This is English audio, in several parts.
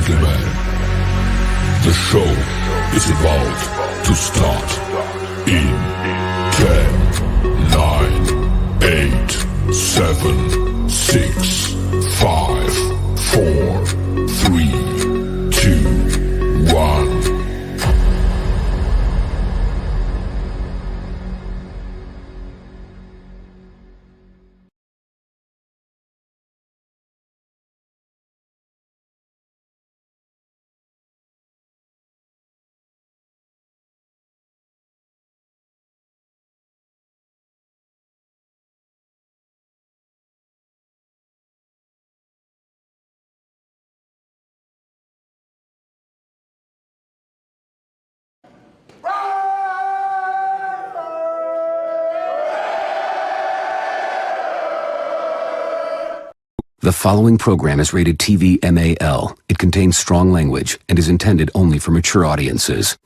gentlemen, the show is about to start in 10, 9, 8, 7, 6, 5, 4, 3, 2, 1. The following program is rated TV MAL. It contains strong language and is intended only for mature audiences.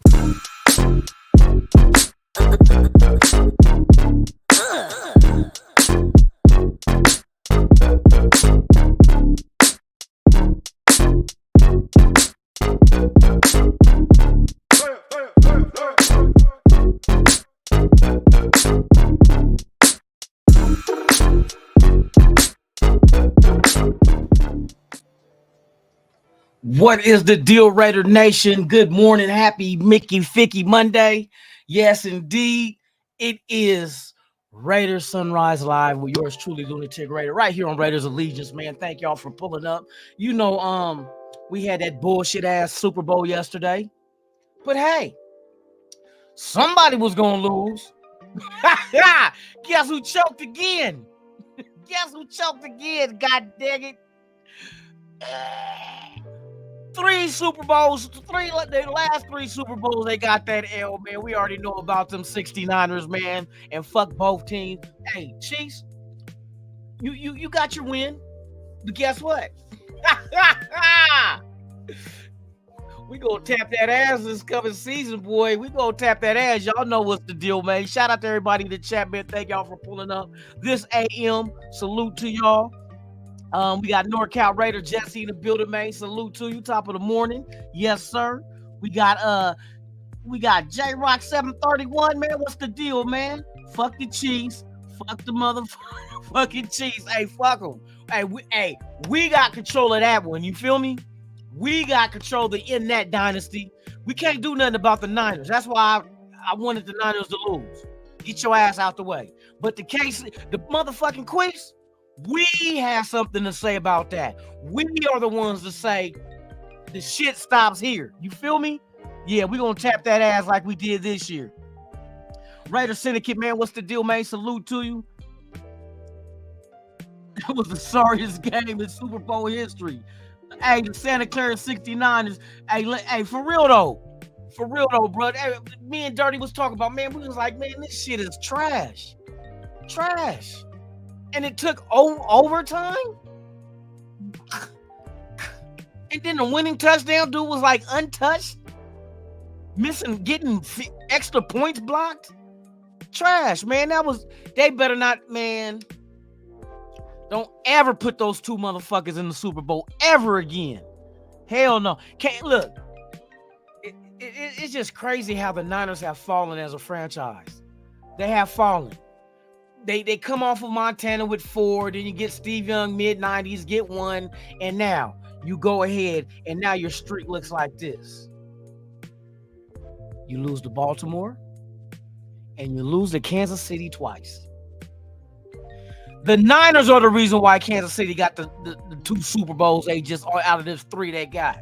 What is the deal, Raider Nation? Good morning. Happy Mickey Ficky Monday. Yes, indeed. It is Raiders Sunrise Live with yours truly, Lunatic Raider, right here on Raiders Allegiance, man. Thank y'all for pulling up. You know, we had that bullshit ass Super Bowl yesterday. But hey, somebody was gonna lose. Guess who choked again? Guess who choked again? God dang it. 3 Super Bowls, the last 3 Super Bowls, they got that L, man. We already know about them 69ers, man, and fuck both teams. Hey, Chiefs, you got your win, but guess what? We gonna tap that ass this coming season, boy. We gonna tap that ass. Y'all know what's the deal, man. Shout out to everybody in the chat, man. Thank y'all for pulling up this AM. Salute to y'all. We got NorCal Raider Jesse in the building, man. Salute to you, top of the morning. Yes, sir. We got J-Rock 731, man. What's the deal, man? Fuck the Chiefs. Fuck the motherfucking Chiefs. Hey, fuck them. Hey, we got control of that one. You feel me? We got control of in that dynasty. We can't do nothing about the Niners. That's why I wanted the Niners to lose. Get your ass out the way. But the motherfucking Queefs, we have something to say about that. We are the ones to say the shit stops here. You feel me? Yeah, we're going to tap that ass like we did this year. Raider Syndicate, man, what's the deal, man? Salute to you. That was the sorriest game in Super Bowl history. Hey, the Santa Clara 69ers. Hey, for real though, bro. Hey, me and Dirty was talking about, man, we was like, man, this shit is trash. Trash. And it took overtime. And then the winning touchdown dude was like untouched. Getting extra points blocked. Trash, man. They better not, man. Don't ever put those 2 motherfuckers in the Super Bowl ever again. Hell no. Can't look. It's just crazy how the Niners have fallen as a franchise. They have fallen. They come off of Montana with 4, then you get Steve Young mid-90s, get 1, and now you go ahead, and now your streak looks like this. You lose to Baltimore, and you lose to Kansas City twice. The Niners are the reason why Kansas City got the 2 Super Bowls they just out of this 3 they got.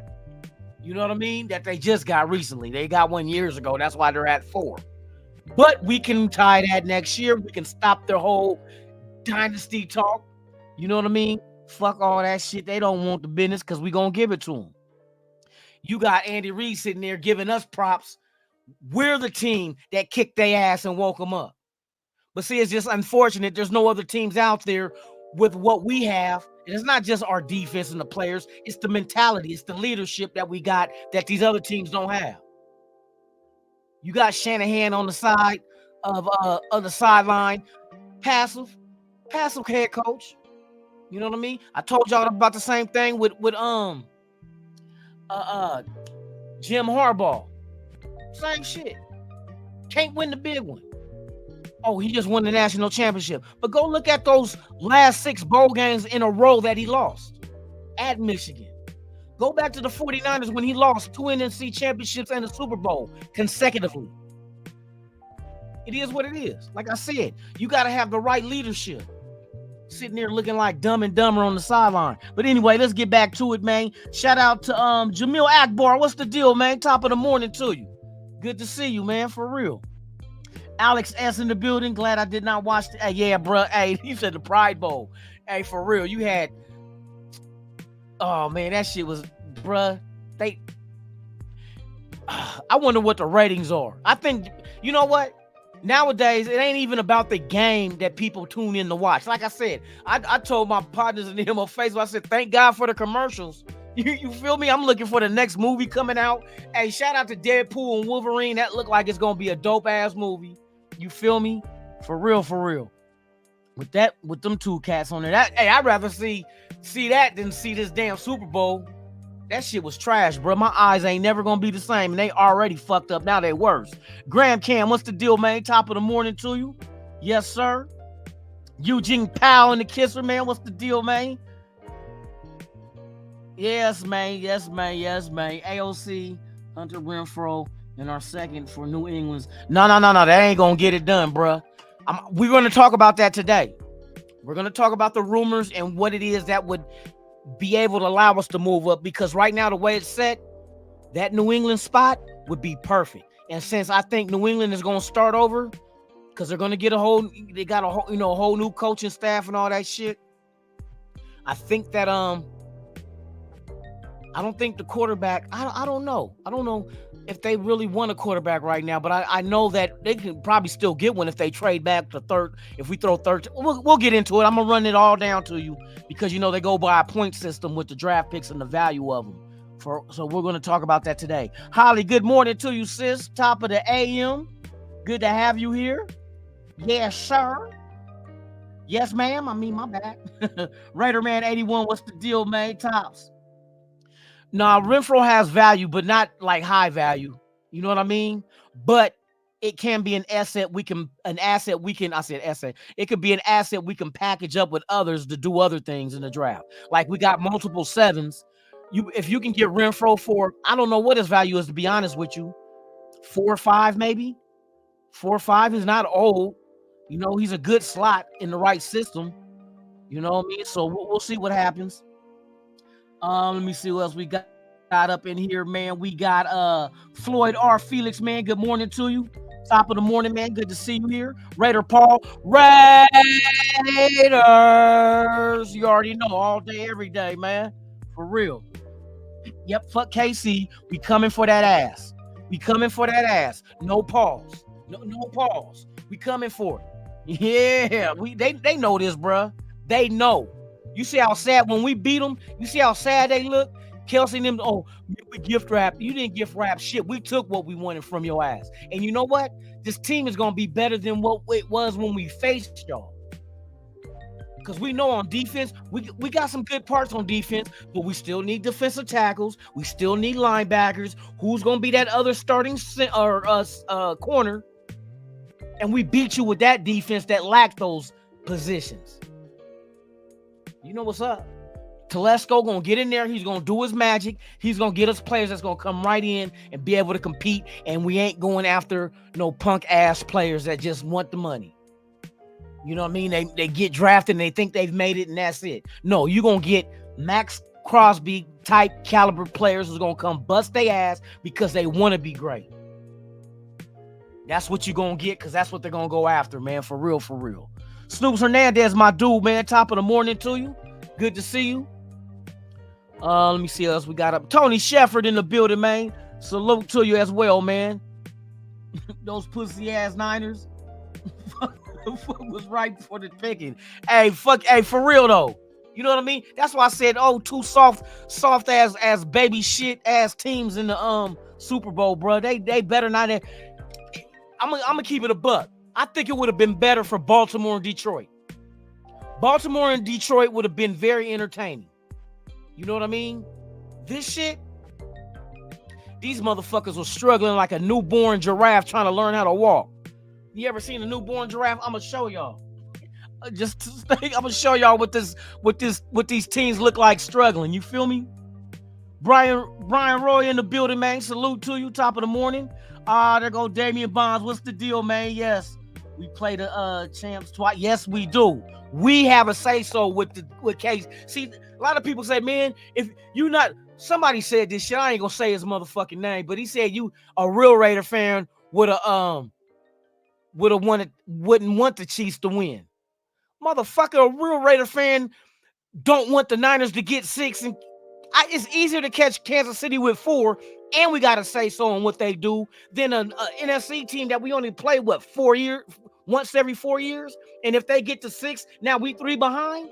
You know what I mean? That they just got recently. They got 1 years ago. That's why they're at 4. But we can tie that next year. We can stop their whole dynasty talk. You know what I mean? Fuck all that shit. They don't want the business because we going to give it to them. You got Andy Reid sitting there giving us props. We're the team that kicked their ass and woke them up. But see, it's just unfortunate. There's no other teams out there with what we have. And it's not just our defense and the players. It's the mentality. It's the leadership that we got that these other teams don't have. You got Shanahan on the side of the sideline, passive head coach. You know what I mean? I told y'all about the same thing with Jim Harbaugh. Same shit. Can't win the big one. Oh, he just won the national championship. But go look at those last 6 bowl games in a row that he lost at Michigan. Go back to the 49ers when he lost 2 NFC championships and a Super Bowl consecutively. It is what it is. Like I said, you got to have the right leadership. Sitting there looking like Dumb and Dumber on the sideline. But anyway, let's get back to it, man. Shout out to Jamil Akbar. What's the deal, man? Top of the morning to you. Good to see you, man, for real. Alex S in the building. Glad I did not watch. Hey, yeah, bro. Hey, you said the Pride Bowl. Hey, for real. You had. Oh, man, that shit was, bruh. I wonder what the ratings are. I think, you know what? Nowadays, it ain't even about the game that people tune in to watch. Like I said, I told my partners and them on Facebook, I said, thank God for the commercials. You feel me? I'm looking for the next movie coming out. Hey, shout out to Deadpool and Wolverine. That look like it's going to be a dope-ass movie. You feel me? For real, for real. With them 2 cats on there. I'd rather see that than see this damn Super Bowl. That shit was trash, bro. My eyes ain't never gonna be the same, and they already fucked up. Now they worse. Graham Cam, what's the deal, man? Top of the morning to you. Yes, sir. Eugene Powell and the Kisser, man. What's the deal, man? Yes, man. Yes, man. Yes, man. AOC, Hunter Renfro, and our second for New England's. No. That ain't gonna get it done, bro. We're gonna talk about that today. We're gonna talk about the rumors and what it is that would be able to allow us to move up, because right now the way it's set, that New England spot would be perfect. And since I think New England is going to start over because they're going to get a whole new coaching staff and all that shit, I think that I don't think the quarterback, I don't know if they really want a quarterback right now, but I know that they can probably still get one if they trade back to third. If we throw third, we'll get into it. I'm gonna run it all down to you because they go by a point system with the draft picks and the value of them. So we're gonna talk about that today. Holly, good morning to you, sis. Top of the AM. Good to have you here. Yes, sir. Yes, ma'am. I mean, my bad. Raider Man 81. What's the deal, man? Tops. Nah, Renfro has value, but not like high value. You know what I mean? But it can be an asset. It could be an asset we can package up with others to do other things in the draft. Like we got multiple 7s. If you can get Renfro for, I don't know what his value is, to be honest with you, 4 or 5 maybe. 4 or 5 is not old. He's a good slot in the right system. You know what I mean? So we'll see what happens. Let me see what else we got up in here, man. We got Floyd R. Felix, man. Good morning to you. Top of the morning, man. Good to see you here. Raider Paul. Raiders. You already know, all day, every day, man. For real. Yep, fuck KC. We coming for that ass. No pause. No pause. We coming for it. Yeah, they know this, bruh. They know. You see how sad when we beat them? You see how sad they look? Kelsey and them, we gift wrap. You didn't gift wrap shit. We took what we wanted from your ass. And you know what? This team is going to be better than what it was when we faced y'all. Because we know on defense, we got some good parts on defense, but we still need defensive tackles. We still need linebackers. Who's going to be that other starting corner? And we beat you with that defense that lacked those positions. You know what's up? Telesco gonna get in there. He's gonna do his magic. He's gonna get us players that's gonna come right in and be able to compete. And we ain't going after no punk ass players that just want the money. You know what I mean? They get drafted and they think they've made it and that's it. No, you're gonna get Max Crosby type caliber players who's gonna come bust their ass because they want to be great. That's what you're gonna get, because that's what they're gonna go after, man. For real, for real. Snoops Hernandez, my dude, man. Top of the morning to you. Good to see you. Let me see what else we got up. Tony Shepard in the building, man. Salute to you as well, man. Those pussy ass Niners was right for the picking. Hey, for real though. You know what I mean? That's why I said, two soft ass baby shit ass teams in the Super Bowl, bro. They better not. I'm gonna keep it a buck. I think it would have been better for Baltimore and Detroit. Baltimore and Detroit would have been very entertaining. You know what I mean? This shit, These motherfuckers were struggling like a newborn giraffe trying to learn how to walk. You ever seen a newborn giraffe? I'm gonna show y'all. I'm gonna show y'all what these teams look like struggling. You feel me? Brian Roy in the building, man. Salute to you. Top of the morning. There go Damian Bonds. What's the deal, man? Yes, we play the champs twice. Yes, we do. We have a say so with Case. See, a lot of people say, man, if you not, somebody said this shit. I ain't gonna say his motherfucking name, but he said you a real Raider fan wouldn't want the Chiefs to win. Motherfucker, a real Raider fan don't want the Niners to get 6, and it's easier to catch Kansas City with 4, and we got to say so on what they do than an NFC team that we only play, once every 4 years, and if they get to 6, now we 3 behind?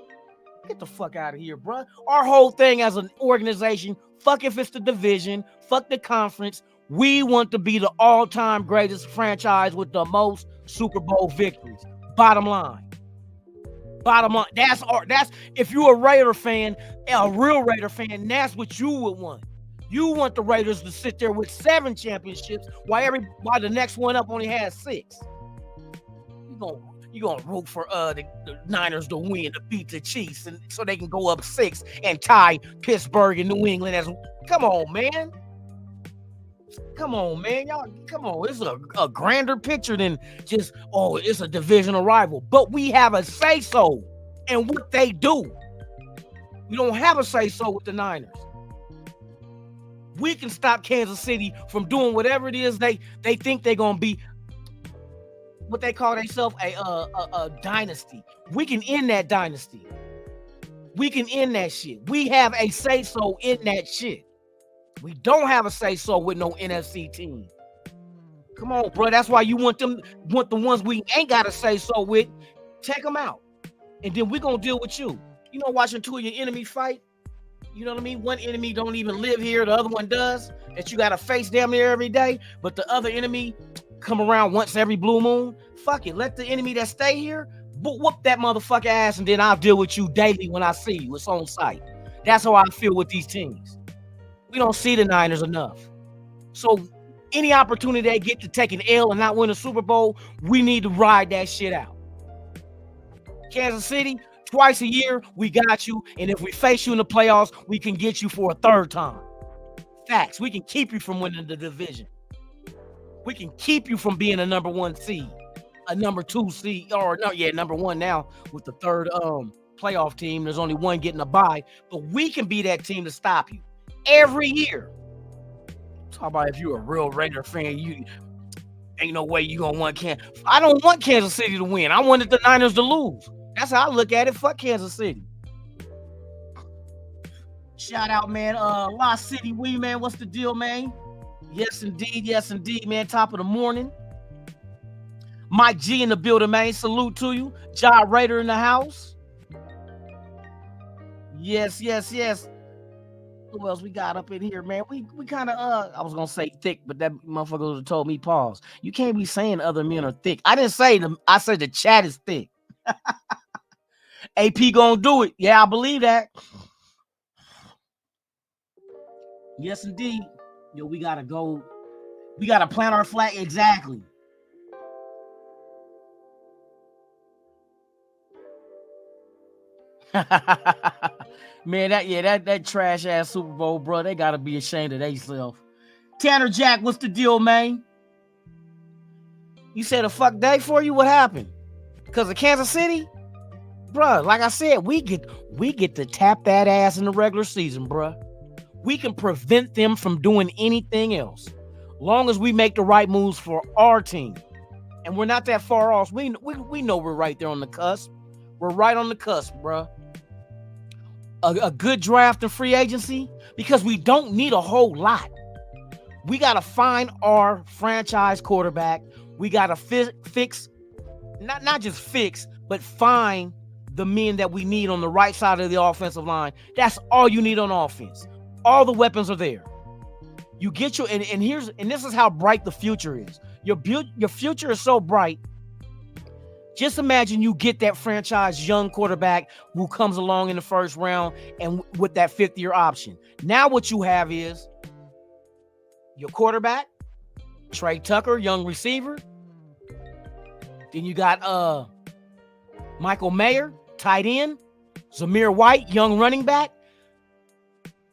Get the fuck out of here, bro. Our whole thing as an organization, fuck if it's the division, fuck the conference, we want to be the all-time greatest franchise with the most Super Bowl victories. Bottom line. That's if you're a Raider fan, a real Raider fan, that's what you would want. You want the Raiders to sit there with 7 championships while the next one up only has 6. You gonna root for the Niners to win, to beat the Chiefs, and so they can go up 6 and tie Pittsburgh and New England. Come on, man. Y'all, come on. It's a grander picture than just, it's a divisional rival. But we have a say-so in what they do. We don't have a say-so with the Niners. We can stop Kansas City from doing whatever it is they think they're going to be, what they call themselves, a dynasty. We can end that dynasty. We can end that shit. We have a say-so in that shit. We don't have a say-so with no NFC team. Come on, bro. That's why you want the ones we ain't got a say-so with. Check them out. And then we're going to deal with you. You know, watching 2 of your enemies fight? You know what I mean? One enemy don't even live here. The other one does. That you got to face damn near every day. But the other enemy come around once every blue moon. Fuck it. Let the enemy that stay here whoop that motherfucker ass, and then I'll deal with you daily when I see you. It's on site. That's how I feel with these teams. We don't see the Niners enough. So any opportunity they get to take an L and not win a Super Bowl, we need to ride that shit out. Kansas City, twice a year, we got you. And if we face you in the playoffs, we can get you for a 3rd time. Facts. We can keep you from winning the division. We can keep you from being a number 1 seed, a number 2 seed, number 1 now with the 3rd playoff team. There's only one getting a bye, but we can be that team to stop you. Every year. Talk about if you're a real Raider fan, you ain't no way you gonna want I don't want Kansas City to win. I wanted the Niners to lose. That's how I look at it. Fuck Kansas City. Shout out, man. Lost City Wee, man. What's the deal, man? Yes, indeed, man. Top of the morning. Mike G in the building, man. Salute to you. Ja Raider in the house. Yes. Who else we got up in here, man? We kind of I was gonna say thick, but that motherfucker would have told me pause. You can't be saying other men are thick. I didn't say them. I said the chat is thick. AP gonna do it. Yeah, I believe that. Yes, indeed. Yo, we gotta go. We gotta plant our flag exactly. Man, that trash ass Super Bowl, bro. They gotta be ashamed of themselves. Tanner Jack, what's the deal, man? You said a fuck day for you? What happened? Because of Kansas City? Bruh, like I said, we get to tap that ass in the regular season, bruh. We can prevent them from doing anything else. Long as we make the right moves for our team. And we're not that far off. We know we're right there on the cusp. We're right on the cusp, bruh. A good draft and free agency, because we don't need a whole lot. We got to find our franchise quarterback. We got to fix, not just fix, but find the men that we need on the right side of the offensive line. That's all you need on offense. All the weapons are there. You get your, and this is how bright the future is. Your future is so bright. Just imagine you get that franchise young quarterback who comes along in the first round and with that 5th-year option. Now what you have is your quarterback, Trey Tucker, young receiver. Then you got Michael Mayer, tight end. Zamir White, young running back.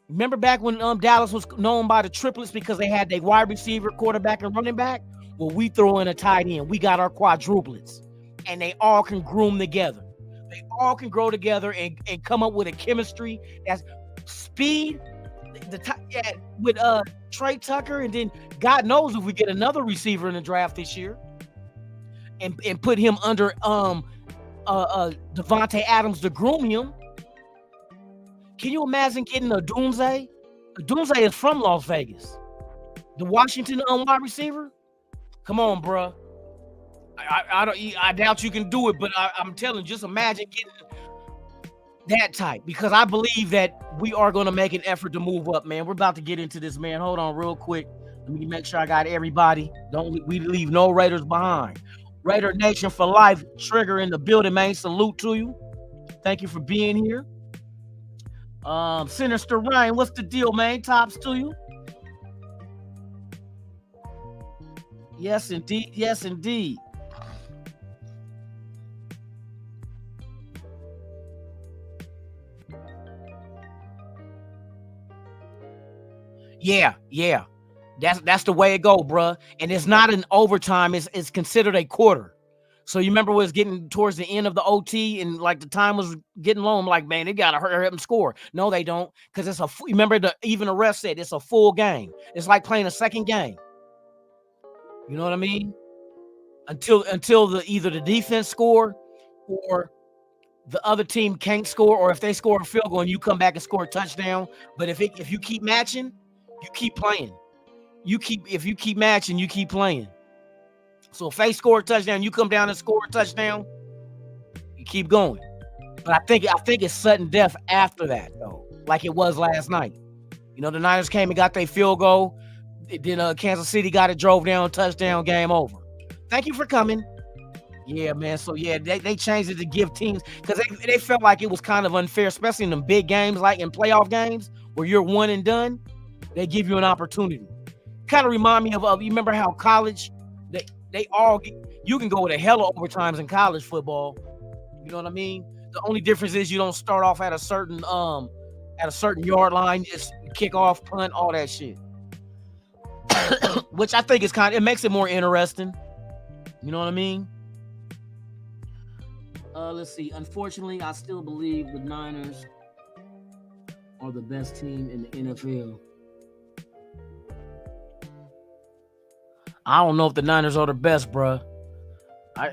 Remember back when Dallas was known by the triplets because they had their wide receiver, quarterback, and running back? Well, we throw in a tight end. We got our quadruplets. And they all can groom together. They all can grow together and come up with a chemistry that's speed with Trey Tucker. And then God knows if we get another receiver in the draft this year and put him under Devontae Adams to groom him. Can you imagine getting a Dunze? Dunze is from Las Vegas. The Washington wide receiver? Come on, bro. I doubt you can do it, but I'm telling you, just imagine getting that type, because I believe that we are going to make an effort to move up, man. We're about to get into this, man. Hold on real quick. Let me make sure I got everybody. We leave no Raiders behind. Raider Nation for life. Trigger in the building, man. Salute to you. Thank you for being here. Sinister Ryan, what's the deal, man? Tops to you. Yes, indeed. Yes, indeed. Yeah. That's the way it go, bruh. And it's not an overtime. It's considered a quarter. So you remember when it was getting towards the end of the OT and like the time was getting low. I'm like, man, they got to hurry up and score. No, they don't. Because it's remember even the ref said it's a full game. It's like playing a second game. You know what I mean? Until either the defense score or the other team can't score, or if they score a field goal and you come back and score a touchdown. But if you keep matching, you keep playing. If you keep matching, you keep playing. So if they score a touchdown, you come down and score a touchdown, you keep going. But I think it's sudden death after that, though, like it was last night. You know, the Niners came and got their field goal. Then Kansas City got it, drove down, touchdown, game over. Thank you for coming. Yeah, man. So, yeah, they changed it to give teams, because they felt like it was kind of unfair, especially in them big games, like in playoff games where you're one and done. They give you an opportunity. Kind of remind me of you remember how college, you can go with a hell of overtimes in college football. You know what I mean? The only difference is you don't start off at a certain yard line, just kick off, punt, all that shit. Which I think is it makes it more interesting. You know what I mean? Let's see. Unfortunately, I still believe the Niners are the best team in the NFL. I don't know if the Niners are the best, bro.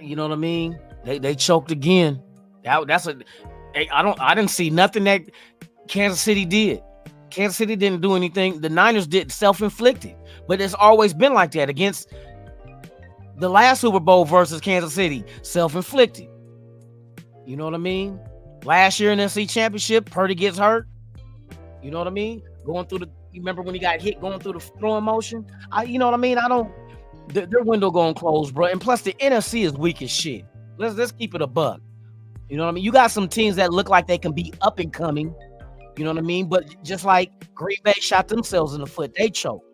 You know what I mean? They choked again. I didn't see nothing that Kansas City did. Kansas City didn't do anything. The Niners did self-inflicted, but it's always been like that against the last Super Bowl versus Kansas City, self-inflicted. You know what I mean? Last year in the NFC Championship, Purdy gets hurt. You know what I mean? You remember when he got hit going through the throwing motion? You know what I mean? Their window going close, bro. And plus, the NFC is weak as shit. Let's keep it a buck. You know what I mean? You got some teams that look like they can be up and coming. You know what I mean? But just like Green Bay shot themselves in the foot, they choked.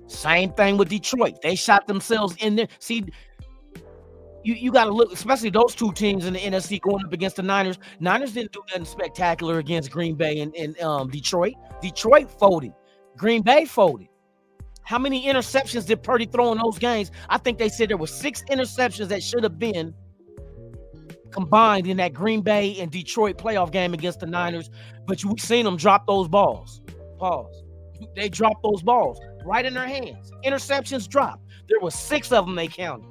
Same thing with Detroit. They shot themselves in there. See, you got to look, especially those two teams in the NFC going up against the Niners. Niners didn't do nothing spectacular against Green Bay and Detroit. Detroit folded. Green Bay folded. How many interceptions did Purdy throw in those games? I think they said there were 6 interceptions that should have been combined in that Green Bay and Detroit playoff game against the Niners, but you've seen them drop those balls. Pause. They dropped those balls right in their hands. Interceptions dropped. There were 6 of them they counted.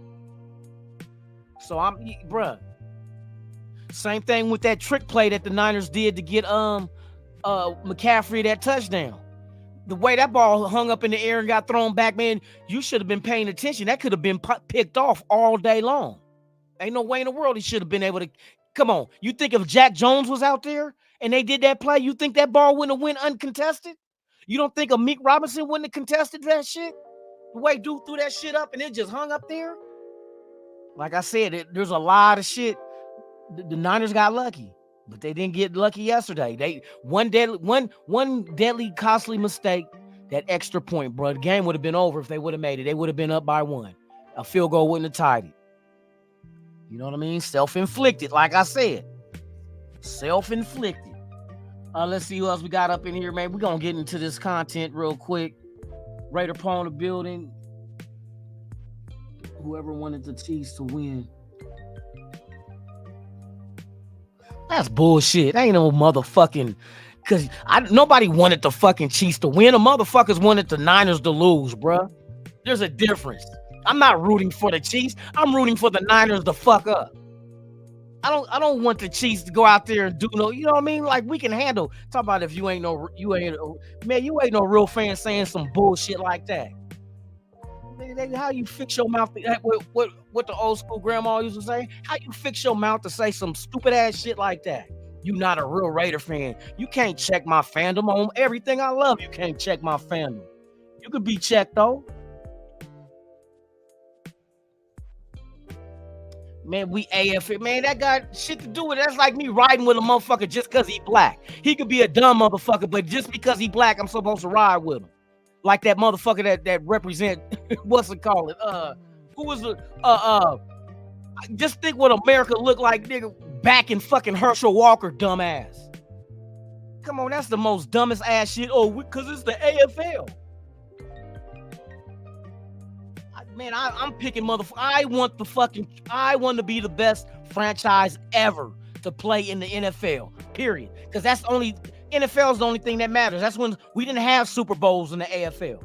So bruh. Same thing with that trick play that the Niners did to get McCaffrey that touchdown. The way that ball hung up in the air and got thrown back, man, you should have been paying attention. That could have been picked off all day long. Ain't no way in the world he should have been able to. Come on. You think if Jack Jones was out there and they did that play, you think that ball wouldn't have went uncontested? You don't think Meek Robinson wouldn't have contested that shit? The way dude threw that shit up and it just hung up there? Like I said, there's a lot of shit. The Niners got lucky, but they didn't get lucky yesterday. One deadly, costly mistake That extra point, bro. The game would have been over if they would have made it. They would have been up by 1. A field goal wouldn't have tied it. You know what I mean? Self-inflicted, like I said. Self-inflicted. Let's see who else we got up in here, man. We're going to get into this content real quick. Raider Paul in the building. Whoever wanted the Chiefs to win. That's bullshit. Ain't no motherfucking... Because nobody wanted the fucking Chiefs to win. The motherfuckers wanted the Niners to lose, bruh. There's a difference. I'm not rooting for the Chiefs. I'm rooting for the Niners to fuck up. I don't want the Chiefs to go out there and do no, you know what I mean? Like, we can handle. Talk about if you ain't no real fan saying some bullshit like that. How you fix your mouth? What the old school grandma used to say? How you fix your mouth to say some stupid ass shit like that? You not a real Raider fan. You can't check my fandom on everything I love. You can't check my fandom. You could be checked though. Man, we AF. Man, that got shit to do with it. That's like me riding with a motherfucker just because he black. He could be a dumb motherfucker, but just because he black, I'm supposed to ride with him. Like that motherfucker that represent what's it called? Who was the just think what America looked like, nigga, back in fucking Herschel Walker, dumbass. Come on, that's the most dumbest ass shit. Oh, because it's the AFL. I'm picking motherfucker. I want to be the best franchise ever to play in the NFL, period. Because that's NFL is the only thing that matters. That's when we didn't have Super Bowls in the AFL.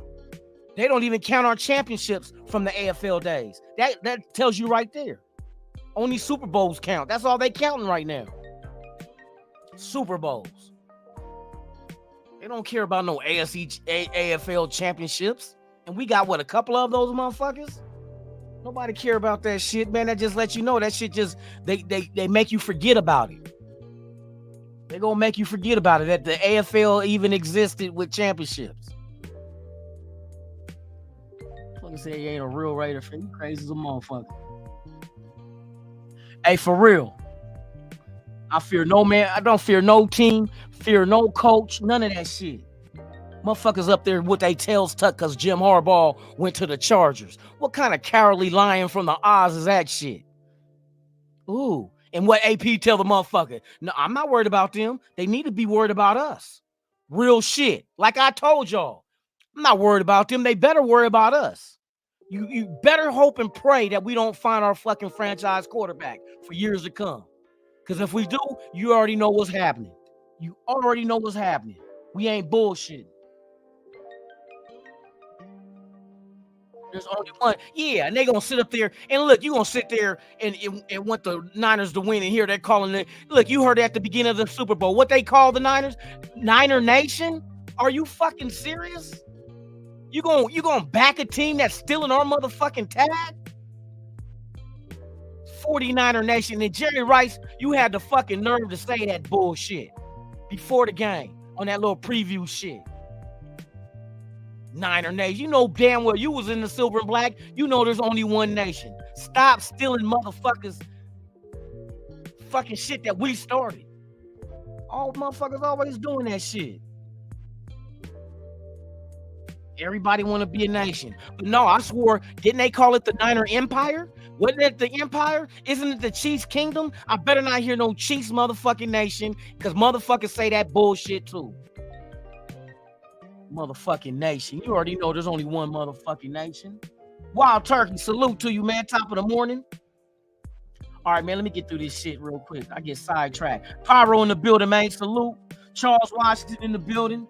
They don't even count our championships from the AFL days. That tells you right there. Only Super Bowls count. That's all they counting right now. Super Bowls. They don't care about no AFL championships. And we got, a couple of those motherfuckers? Nobody care about that shit, man. That just lets you know that shit just, they make you forget about it. They gonna make you forget about it, that the AFL even existed with championships. Fucking say you ain't a real Raider fan. You crazy as a motherfucker. Hey, for real. I fear no man. I don't fear no team. Fear no coach. None of that shit. Motherfuckers up there with their tails tucked because Jim Harbaugh went to the Chargers. What kind of cowardly lying from the Oz is that shit? Ooh. And what AP tell the motherfucker? No, I'm not worried about them. They need to be worried about us. Real shit. Like I told y'all. I'm not worried about them. They better worry about us. You better hope and pray that we don't find our fucking franchise quarterback for years to come. Because if we do, you already know what's happening. You already know what's happening. We ain't bullshitting. There's only one. Yeah, and they gonna sit up there and look, you gonna sit there and want the Niners to win, and here they're calling it. Look, you heard at the beginning of the Super Bowl what they call the Niners? Niner Nation? Are you fucking serious? You gonna back a team that's stealing our motherfucking tag? 49er Nation. And Jerry Rice, you had the fucking nerve to say that bullshit before the game on that little preview shit. Niner Nation. You know damn well you was in the silver and black. You know there's only one nation. Stop stealing motherfuckers fucking shit that we started. All motherfuckers always doing that shit. Everybody want to be a nation. But no, I swore, didn't they call it the Niner Empire? Wasn't it the Empire? Isn't it the Chiefs Kingdom? I better not hear no Chiefs motherfucking nation, because motherfuckers say that bullshit too. Motherfucking nation. You already know there's only one motherfucking nation. Wild Turkey, salute to you, man. Top of the morning. All right, man, let me get through this shit real quick. I get sidetracked. Pyro in the building, man. Salute. Charles Washington in the building.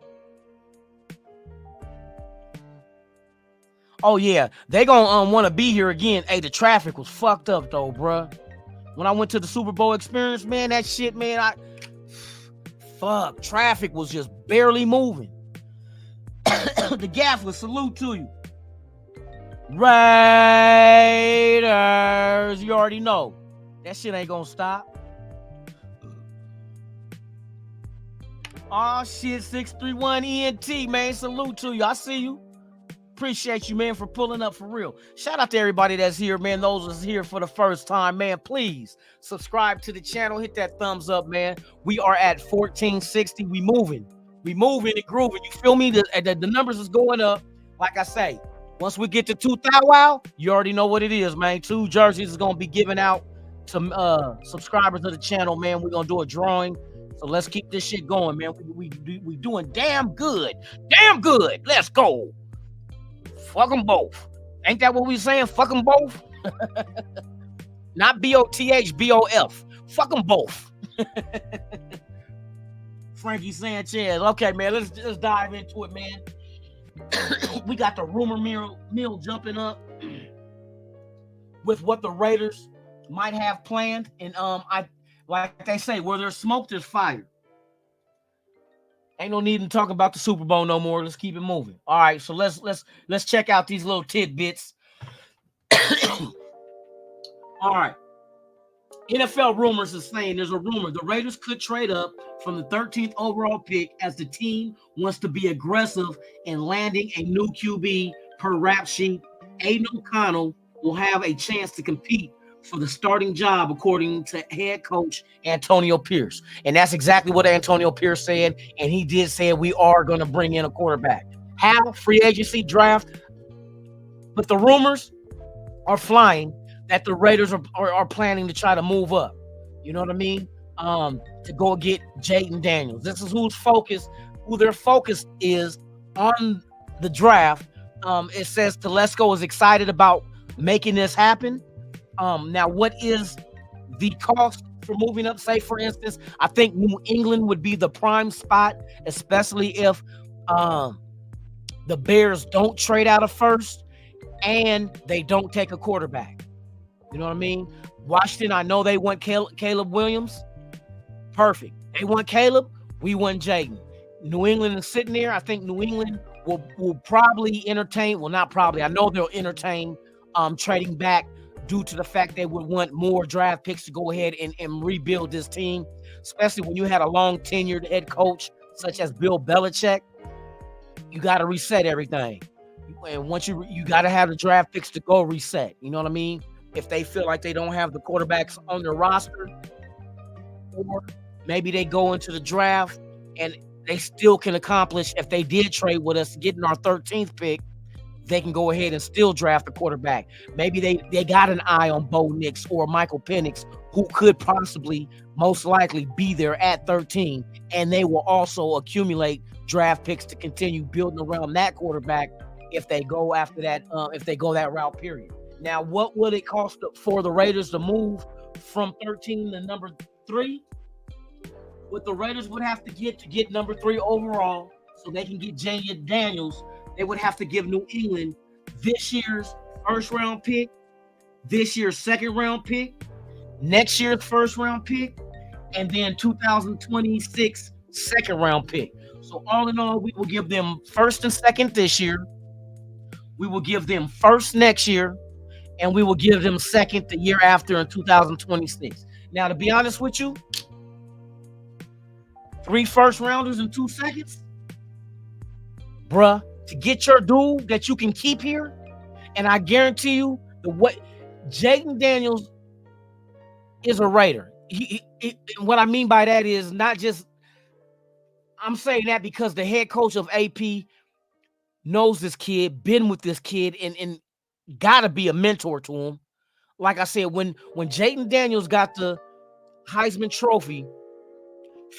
Oh, yeah. They gonna want to be here again. Hey, the traffic was fucked up, though, bruh. When I went to the Super Bowl experience, man, that shit, man, fuck. Traffic was just barely moving. The Gaffer, salute to you. Raiders, you already know. That shit ain't gonna stop. Oh, shit, 631 ENT, man. Salute to you. I see you. Appreciate you, man, for pulling up for real. Shout out to everybody that's here, man. Those that's here for the first time, man. Please subscribe to the channel. Hit that thumbs up, man. We are at 1460. We moving. We moving and grooving. You feel me? The numbers is going up. Like I say, once we get to 2 Thou Wow, you already know what it is, man. 2 jerseys is gonna be given out to subscribers of the channel, man. We're gonna do a drawing. So let's keep this shit going, man. We doing damn good. Damn good. Let's go. Fuck them both. Ain't that what we saying? Fuck them both. Not BOTH, BOF. Fuck them both. Frankie Sanchez. Okay, man, let's dive into it, man. We got the rumor mill jumping up with what the Raiders might have planned. And I like they say, where there's smoke, there's fire. Ain't no need to talk about the Super Bowl no more. Let's keep it moving. All right, so let's check out these little tidbits. All right. NFL rumors is saying there's a rumor the Raiders could trade up from the 13th overall pick as the team wants to be aggressive in landing a new QB per rap sheet. Aiden O'Connell will have a chance to compete for the starting job, according to head coach Antonio Pierce. And that's exactly what Antonio Pierce said. And he did say we are going to bring in a quarterback. How? Free agency, draft. But the rumors are flying that the Raiders are planning to try to move up. You know what I mean? To go get Jaden Daniels. This is who their focus is on the draft. It says Telesco is excited about making this happen. Now, what is the cost for moving up? Say, for instance, I think New England would be the prime spot, especially if the Bears don't trade out of first and they don't take a quarterback. You know what I mean? Washington, I know they want Caleb Williams. Perfect. They want Caleb. We want Jaden. New England is sitting there. I think New England will probably entertain. Well, not probably. I know they'll entertain trading back due to the fact they would want more draft picks to go ahead and rebuild this team, especially when you had a long tenured head coach such as Bill Belichick. You got to reset everything. And once you got to have the draft picks to go reset. You know what I mean? If they feel like they don't have the quarterbacks on their roster, or maybe they go into the draft and they still can accomplish, if they did trade with us, getting our 13th pick, they can go ahead and still draft a quarterback. Maybe they got an eye on Bo Nix or Michael Penix, who could possibly, most likely, be there at 13, and they will also accumulate draft picks to continue building around that quarterback if they go after that, if they go that route, period. Now, what would it cost for the Raiders to move from 13 to number 3? What the Raiders would have to get number 3 overall, so they can get Jaden Daniels, they would have to give New England this year's first-round pick, this year's second-round pick, next year's first-round pick, and then 2026 second-round pick. So all in all, we will give them first and second this year. We will give them first next year. And we will give them second the year after in 2026. Now, to be honest with you, 3 first-rounders and 2 seconds? Bruh, to get your dude that you can keep here, and I guarantee you, Jaden Daniels is a Raider. What I mean by that is not just, I'm saying that because the head coach of AP knows this kid, been with this kid, and gotta be a mentor to him. Like I said, when Jaden Daniels got the Heisman Trophy,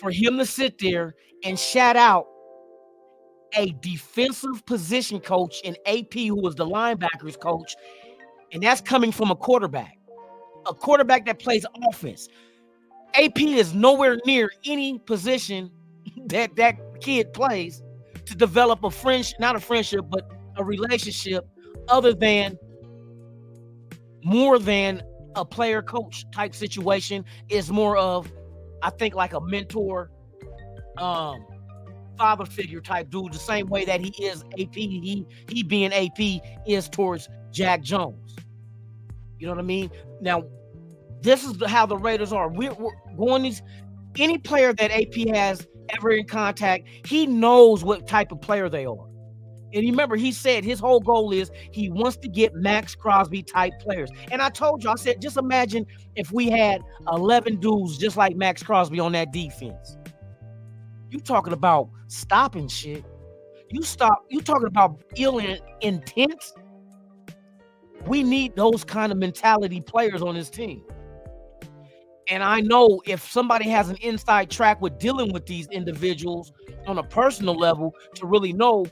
for him to sit there and shout out a defensive position coach in AP, who was the linebackers coach, and that's coming from a quarterback that plays offense. AP is nowhere near any position that kid plays to develop not a friendship, but a relationship other than more than a player coach type situation. Is more of, I think, like a mentor, father figure type dude, the same way that he is AP. He being AP is towards Jack Jones. You know what I mean? Now, this is how the Raiders are. We're going any player that AP has ever in contact, he knows what type of player they are. And remember, he said his whole goal is he wants to get Max Crosby type players. And I told you, I said, just imagine if we had 11 dudes just like Max Crosby on that defense. You talking about stopping shit. You talking about ill intent. We need those kind of mentality players on this team. And I know if somebody has an inside track with dealing with these individuals on a personal level to really know,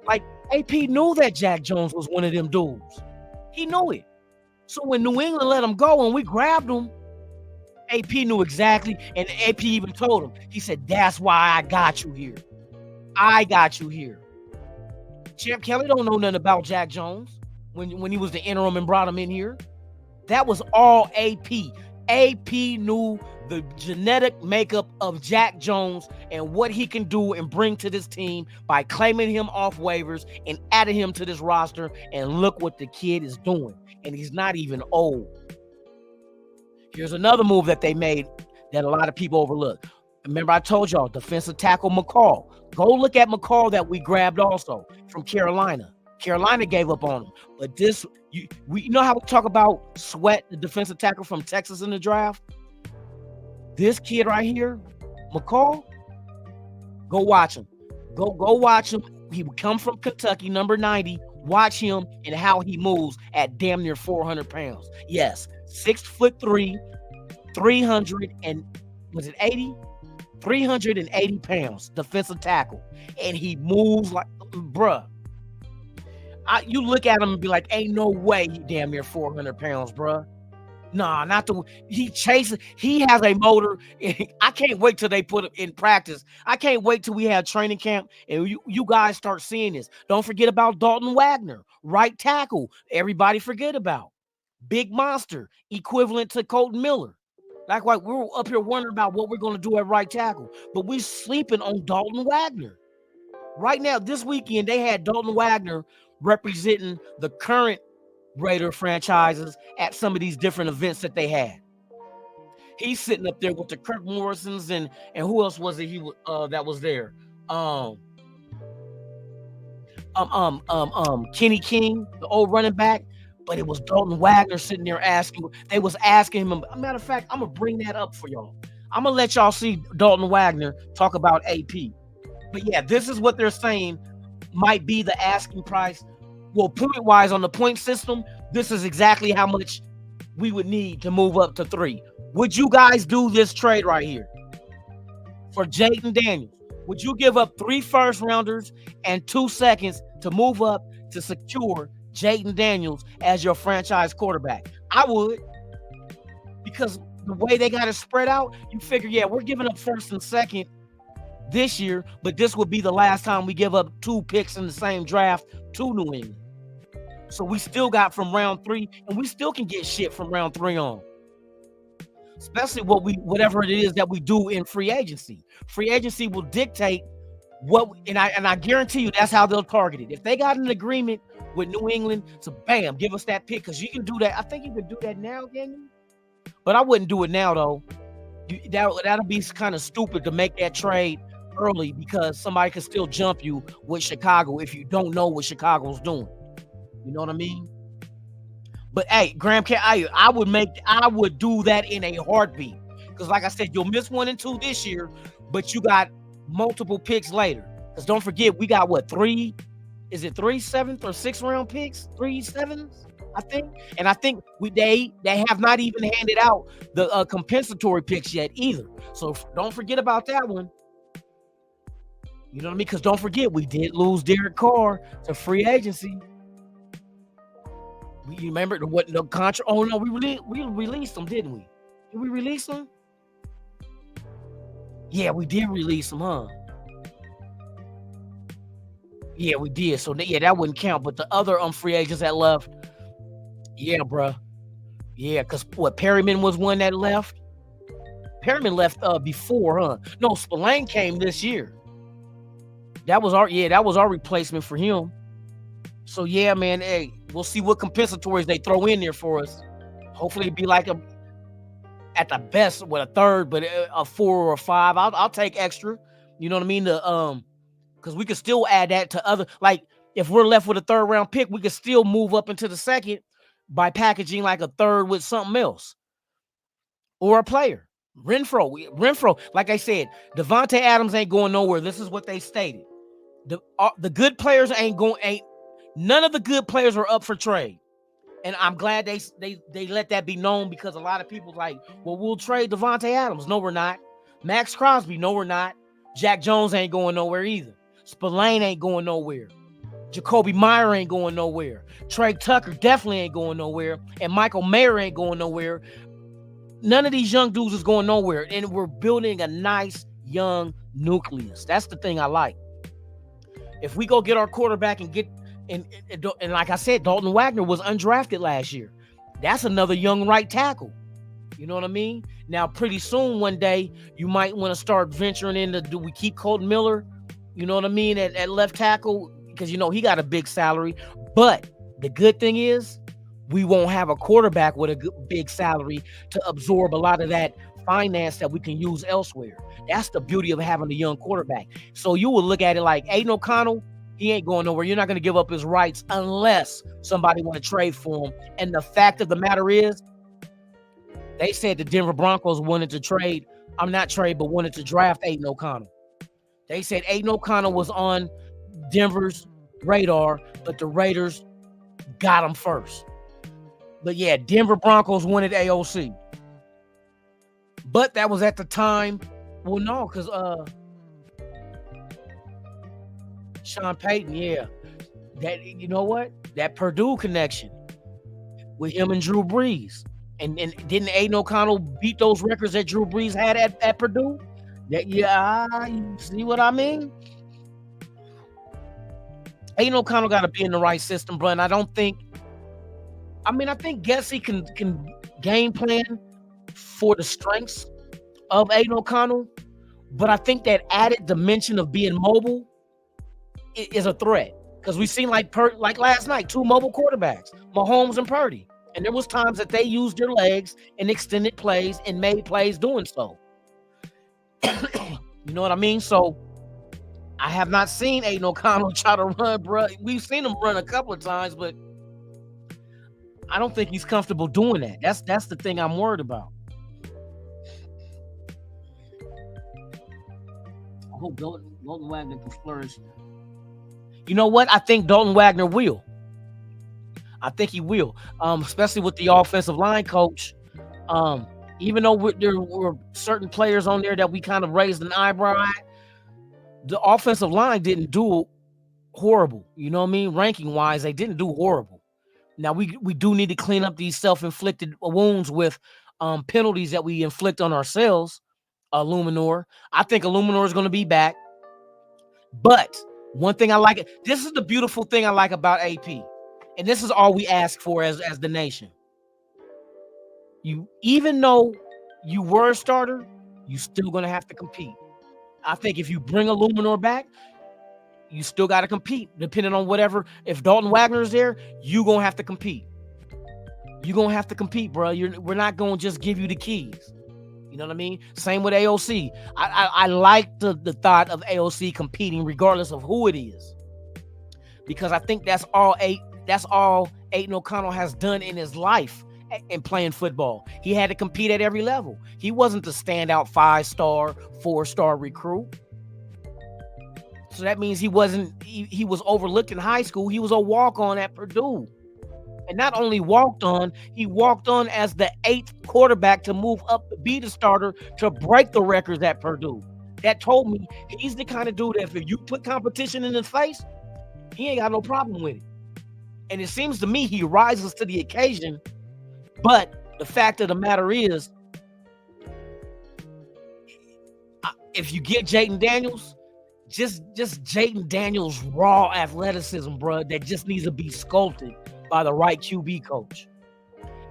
like AP knew that Jack Jones was one of them dudes. He knew it. So when New England let him go and we grabbed him, AP knew exactly. And AP even told him, he said, that's why I got you here. I got you here. Champ Kelly don't know nothing about Jack Jones when he was the interim and brought him in here. That was all AP. AP knew the genetic makeup of Jack Jones and what he can do and bring to this team by claiming him off waivers and adding him to this roster. And look what the kid is doing. And he's not even old. Here's another move that they made that a lot of people overlook. Remember I told y'all, defensive tackle McCall. Go look at McCall that we grabbed also from Carolina. Carolina gave up on him. But this, you know how we talk about Sweat, the defensive tackle from Texas in the draft? This kid right here, McCall, go watch him. Go watch him. He would come from Kentucky, number 90. Watch him and how he moves at damn near 400 pounds. Yes, 6'3", 300 and was it 80? 380 pounds, defensive tackle. And he moves like, bruh. You look at him and be like, ain't no way he damn near 400 pounds, bruh. Nah, not the he chases. He has a motor. I can't wait till they put him in practice. I can't wait till we have training camp and you guys start seeing this. Don't forget about Dalton Wagner, right tackle. Everybody forget about. Big monster, equivalent to Colton Miller. Like we're up here wondering about what we're going to do at right tackle, but we're sleeping on Dalton Wagner. Right now, this weekend, they had Dalton Wagner representing the current Raider franchises at some of these different events that they had. He's sitting up there with the Kirk Morrisons and who else was it? That was there. Kenny King, the old running back. But it was Dalton Wagner sitting there asking. They was asking him. As a matter of fact, I'm gonna bring that up for y'all. I'm gonna let y'all see Dalton Wagner talk about AP. But yeah, this is what they're saying might be the asking price. Well, point-wise on the point system, this is exactly how much we would need to move up to 3. Would you guys do this trade right here for Jaden Daniels? Would you give up 3 first-rounders and 2 seconds to move up to secure Jaden Daniels as your franchise quarterback? I would, because the way they got it spread out, you figure, yeah, we're giving up first and second this year, but this would be the last time we give up 2 picks in the same draft to New England. So we still got from round 3, and we still can get shit from round 3 on. Especially whatever it is that we do in free agency. Free agency will dictate what, and I guarantee you that's how they'll target it. If they got an agreement with New England, so bam, give us that pick, because you can do that. I think you can do that now, can you? But I wouldn't do it now though. That'll be kind of stupid to make that trade early, because somebody could still jump you with Chicago if you don't know what Chicago's doing. You know what I mean? But hey, Graham, I would do that in a heartbeat, because like I said, you'll miss 1 and 2 this year, but you got multiple picks later. Because don't forget, we got what, 3? Is it 3 7th or 6th round picks? 3 7s, I think. And I think they have not even handed out the compensatory picks yet either. So don't forget about that one. You know what I mean? Because don't forget, we did lose Derek Carr to free agency. You remember the contract? Oh no, we released him, didn't we? Did we release him? Yeah, we did release him, huh? Yeah, we did. So yeah, that wouldn't count. But the other free agents that left, yeah, bruh. Yeah, because Perryman was one that left. Perryman left before, huh? No, Spillane came this year. That was our replacement for him. So yeah, man, hey, we'll see what compensatories they throw in there for us. Hopefully it'd be like at the best with a 3rd, but a 4 or a 5. I'll take extra. You know what I mean? Because we could still add that to other, like if we're left with a 3rd round pick, we could still move up into the 2nd by packaging like a 3rd with something else or a player. Renfro, like I said, Devontae Adams ain't going nowhere. This is what they stated. The good players none of the good players are up for trade. And I'm glad they let that be known, because a lot of people like, well, we'll trade Devontae Adams. No, we're not. Max Crosby, no, we're not. Jack Jones ain't going nowhere either. Spillane ain't going nowhere. Jacoby Meyer ain't going nowhere. Trey Tucker definitely ain't going nowhere. And Michael Mayer ain't going nowhere. None of these young dudes is going nowhere. And we're building a nice young nucleus. That's the thing I like. If we go get our quarterback and get and like I said, Dalton Wagner was undrafted last year. That's another young right tackle. You know what I mean? Now, pretty soon, one day, you might want to start venturing into, do we keep Colton Miller, you know what I mean, at left tackle? Because, you know, he got a big salary. But the good thing is we won't have a quarterback with a big salary to absorb a lot of that finance that we can use elsewhere. That's the beauty of having a young quarterback. So you will look at it like Aiden O'Connell, he ain't going nowhere. You're not going to give up his rights unless somebody want to trade for him. And the fact of the matter is, they said the Denver Broncos wanted to trade. Wanted to draft Aiden O'Connell. They said Aiden O'Connell was on Denver's radar, but the Raiders got him first. But yeah, Denver Broncos wanted AOC. But that was at the time. Well, no, because Sean Payton, yeah. That, you know what? That Purdue connection with him and Drew Brees. And didn't Aiden O'Connell beat those records that Drew Brees had at Purdue? Yeah, you see what I mean? Aiden O'Connell got to be in the right system, bro. And I think Gessie can game plan for the strengths of Aiden O'Connell, but I think that added dimension of being mobile is a threat, because we've seen like last night, two mobile quarterbacks, Mahomes and Purdy, and there was times that they used their legs in extended plays and made plays doing so. You know what I mean? So I have not seen Aiden O'Connell try to run, bro. We've seen him run a couple of times, but I don't think he's comfortable doing that. That's the thing I'm worried about. I hope Dalton Wagner can flourish. You know what? I think Dalton Wagner will. I think he will, especially with the offensive line coach. Even though there were certain players on there that we kind of raised an eyebrow at, the offensive line didn't do horrible. You know what I mean? Ranking-wise, they didn't do horrible. Now, we do need to clean up these self-inflicted wounds with penalties that we inflict on ourselves. Illuminor. I think Illuminor is going to be back. But one thing I like, this is the beautiful thing I like about AP. And this is all we ask for as the nation. Even though you were a starter, you still going to have to compete. I think if you bring Illuminor back, you still got to compete, depending on whatever. If Dalton Wagner is there, you're going to have to compete. You're going to have to compete, bro. We're not going to just give you the keys. You know what I mean? Same with AOC. I like the thought of AOC competing regardless of who it is, because I think that's all Aiden O'Connell has done in his life in playing football. He had to compete at every level. He wasn't the standout 5-star, 4-star recruit. So that means he was overlooked in high school. He was a walk-on at Purdue. And not only walked on, he walked on as the 8th quarterback to move up to be the starter to break the records at Purdue. That told me he's the kind of dude that if you put competition in his face, he ain't got no problem with it. And it seems to me he rises to the occasion. But the fact of the matter is, if you get Jayden Daniels, just Jayden Daniels' raw athleticism, bro, that just needs to be sculpted by the right QB coach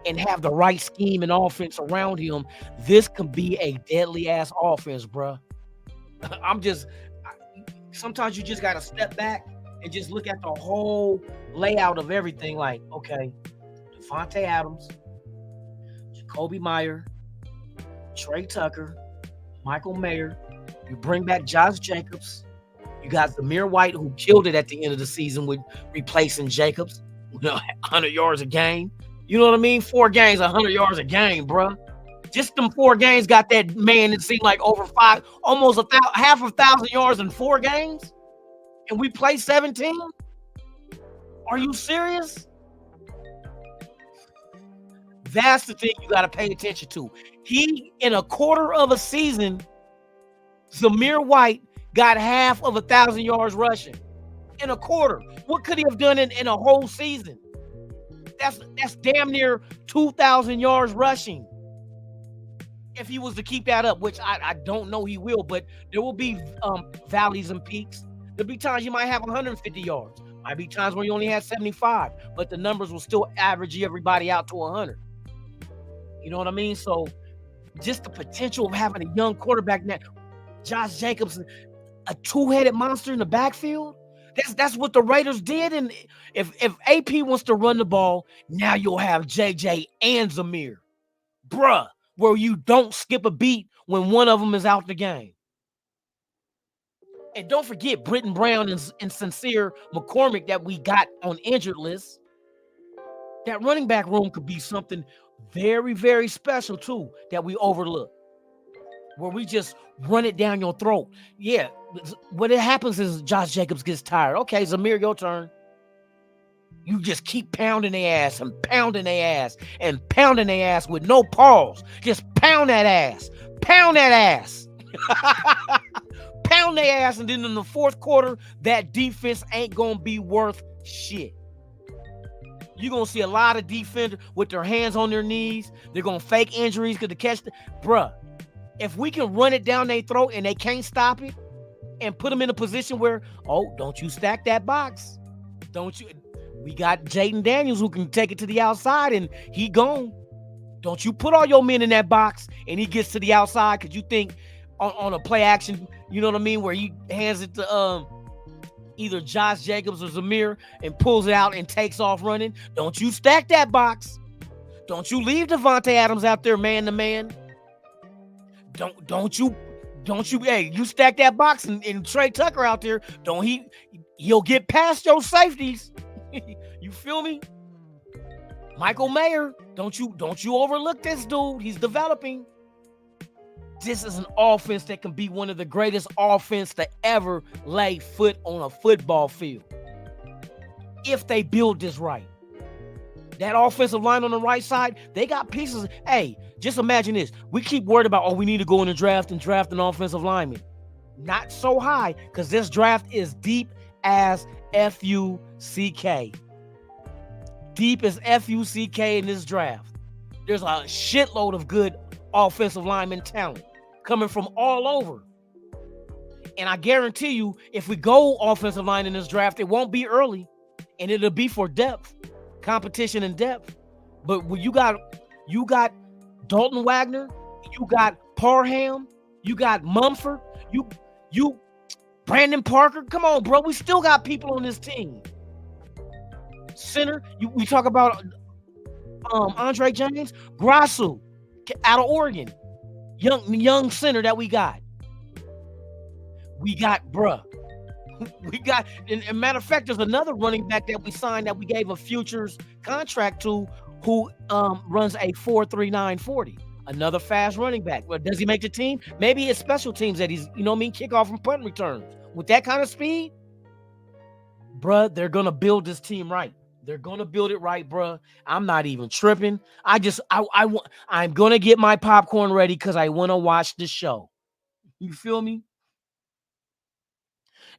and have the right scheme and offense around him, this could be a deadly ass offense, bro. Sometimes you just got to step back and just look at the whole layout of everything. Like, okay, Devontae Adams, Jacoby Meyer, Trey Tucker, Michael Mayer. You bring back Josh Jacobs. You got Zamir White, who killed it at the end of the season with replacing Jacobs. 100 yards a game. You know what I mean? 4 games, 100 yards a game, bro. Just them 4 games got that man that seemed like over almost half a 1,000 yards in 4 games, and we play 17. Are you serious? That's the thing you got to pay attention to. He, in a quarter of a season, Zamir White got half of 1,000 yards rushing in a quarter. What could he have done in a whole season? That's damn near 2,000 yards rushing. If he was to keep that up, which I don't know he will, but there will be valleys and peaks. There'll be times you might have 150 yards. Might be times where you only had 75, but the numbers will still average everybody out to 100. You know what I mean? So just the potential of having a young quarterback now, Josh Jacobs, a two-headed monster in the backfield. That's what the Raiders did. And if AP wants to run the ball, now you'll have JJ and Zamir. Bruh, where you don't skip a beat when one of them is out the game. And don't forget Britton Brown and Sincere McCormick that we got on injured list. That running back room could be something very, very special too that we overlook. Where we just run it down your throat. Yeah, what happens is Josh Jacobs gets tired. Okay, Zamir, your turn. You just keep pounding their ass and pounding their ass and pounding their ass with no pause. Just pound that ass. Pound that ass. Pound their ass, and then in the fourth quarter, that defense ain't going to be worth shit. You're going to see a lot of defenders with their hands on their knees. They're going to fake injuries because to catch the... Bruh, if we can run it down their throat and they can't stop it and put them in a position where, oh, don't you stack that box. Don't you... We got Jaden Daniels who can take it to the outside and he gone. Don't you put all your men in that box and he gets to the outside because you think on a play action, you know what I mean, where he hands it to either Josh Jacobs or Zamir and pulls it out and takes off running. Don't you stack that box. Don't you leave Devontae Adams out there man to man. Don't you, hey, you stack that box and Trey Tucker out there. He'll get past your safeties. You feel me? Michael Mayer, don't you overlook this dude. He's developing. This is an offense that can be one of the greatest offense to ever lay foot on a football field. If they build this right. That offensive line on the right side, they got pieces. Hey, just imagine this. We keep worried about, we need to go in the draft and draft an offensive lineman. Not so high, because this draft is deep as F-U-C-K. Deep as F-U-C-K in this draft. There's a shitload of good offensive lineman talent coming from all over. And I guarantee you, if we go offensive line in this draft, it won't be early. And it'll be for depth, competition and depth. But when you got Dalton Wagner, you got Parham, you got Mumford, you Brandon Parker. Come on, bro. We still got people on this team. Center, we talk about Andre James, Grasu out of Oregon. Young center that we got. We got, and matter of fact, there's another running back that we signed that we gave a futures contract to who runs a 4.3940. Another fast running back. Well, does he make the team? Maybe it's special teams that he's, kickoff and punt returns. With that kind of speed, they're going to build this team right. They're going to build it right, I'm not even tripping. I'm going to get my popcorn ready because I want to watch the show. You feel me?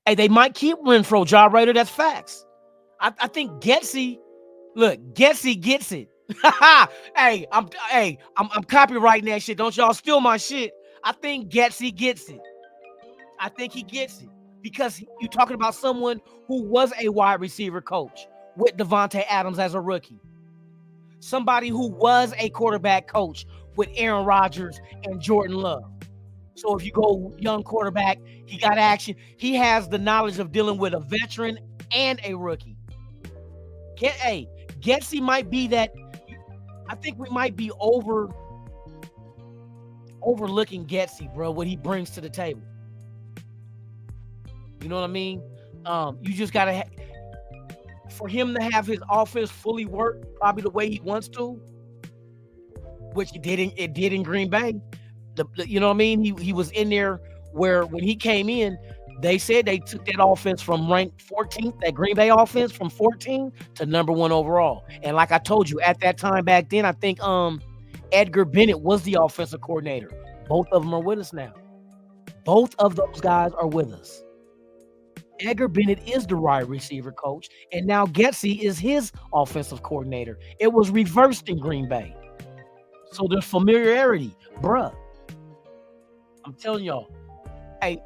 Hey, they might keep Renfro, job Raider. That's facts. I think Getsy gets it. Hey, I'm copywriting that shit. Don't y'all steal my shit. I think Getsy gets it. I think he gets it because you're talking about someone who was a wide receiver coach with Devontae Adams as a rookie. Somebody who was a quarterback coach with Aaron Rodgers and Jordan Love. So if you go young quarterback, he got action. He has the knowledge of dealing with a veteran and a rookie. Getsy might be that. I think we might be overlooking Getsy, what he brings to the table. You know what I mean? You just got to... For him to have his offense fully work, probably the way he wants to, which it did in Green Bay. You know what I mean? He was in there where when he came in, they said they took that offense from ranked 14th, that Green Bay offense from 14 to number 1 overall. And like I told you, at that time back then, I think Edgar Bennett was the offensive coordinator. Both of them are with us now. Both of those guys are with us. Edgar Bennett is the wide receiver coach, and now Getsy is his offensive coordinator. It was reversed in Green Bay. So there's familiarity, bruh. I'm telling y'all. Hey,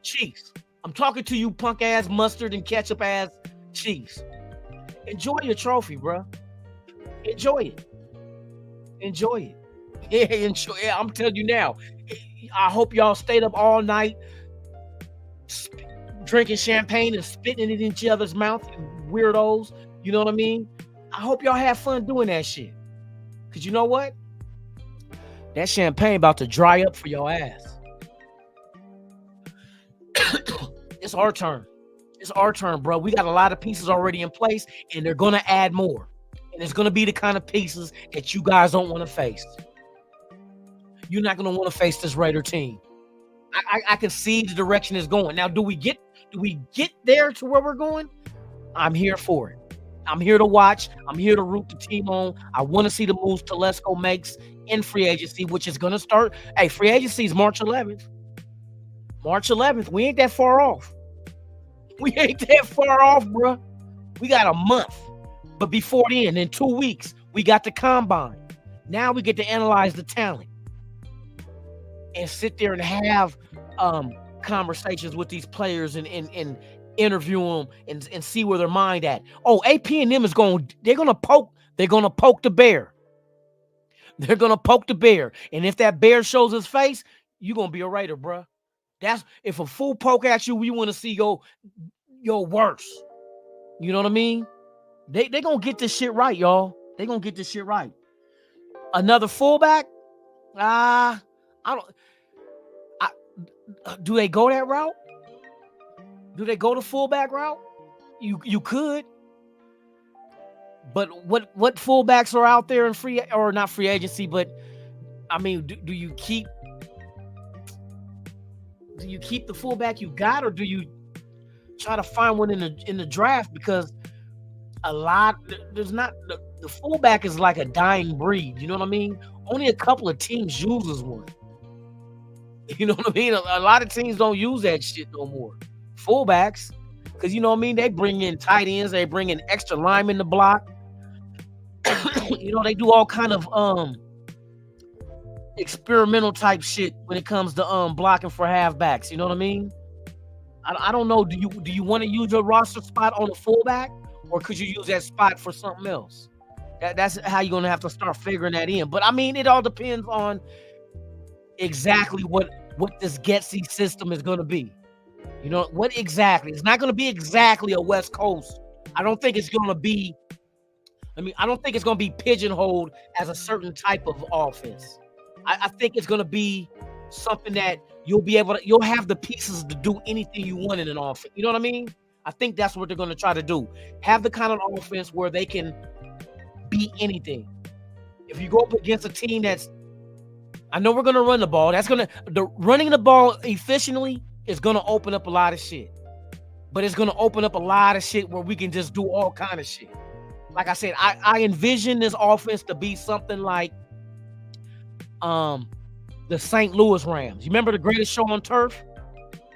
Chiefs, I'm talking to you punk ass mustard and ketchup ass Chiefs. Enjoy your trophy, bruh. Enjoy it. Enjoy it. Yeah, enjoy it. I'm telling you now. I hope y'all stayed up all night drinking champagne and spitting it in each other's mouth, you weirdos. You know what I mean? I hope y'all have fun doing that shit. Because you know what? That champagne about to dry up for your ass. It's our turn. It's our turn, bro. We got a lot of pieces already in place, and they're going to add more. And it's going to be the kind of pieces that you guys don't want to face. You're not going to want to face this Raider team. I can see the direction it's going. Now, do we get there to where we're going? I'm here for it. I'm here to watch. I'm here to root the team on. I want to see the moves Telesco makes in free agency, which is going to start. Hey, free agency is March 11th. March 11th. We ain't that far off. We ain't that far off, bro. We got a month. But before then, in 2 weeks, we got the combine. Now we get to analyze the talent and sit there and have conversations with these players and interview them and see where their mind at. Oh, AP and them they're gonna poke the bear. They're gonna poke the bear. And if that bear shows his face, you're gonna be a Raider, bro. That's if a fool poke at you, we want to see your worst. You know what I mean? They gonna get this shit right, y'all. They gonna get this shit right. Another fullback? Do they go that route? Do they go the fullback route? You could. But what fullbacks are out there in free or not free agency? But I mean, do you keep the fullback you got, or do you try to find one in the draft? Because the fullback is like a dying breed. You know what I mean? Only a couple of teams uses one. You know what I mean? A lot of teams don't use that shit no more. Fullbacks, because you know what I mean? They bring in tight ends, they bring in extra linemen to block. You know, they do all kind of experimental type shit when it comes to blocking for halfbacks. You know what I mean? I don't know. Do you want to use your roster spot on the fullback, or could you use that spot for something else? That's how you're gonna have to start figuring that in. But I mean, it all depends on exactly what this Getsy system is going to be. You know, what exactly? It's not going to be exactly a West Coast. I don't think it's going to be pigeonholed as a certain type of offense. I think it's going to be something that you'll have the pieces to do anything you want in an offense. You know what I mean? I think that's what they're going to try to do. Have the kind of offense where they can beat anything. If you go up against a team I know we're going to run the ball. Running the ball efficiently is going to open up a lot of shit. But it's going to open up a lot of shit where we can just do all kind of shit. Like I said, I envision this offense to be something like the St. Louis Rams. You remember The Greatest Show on Turf?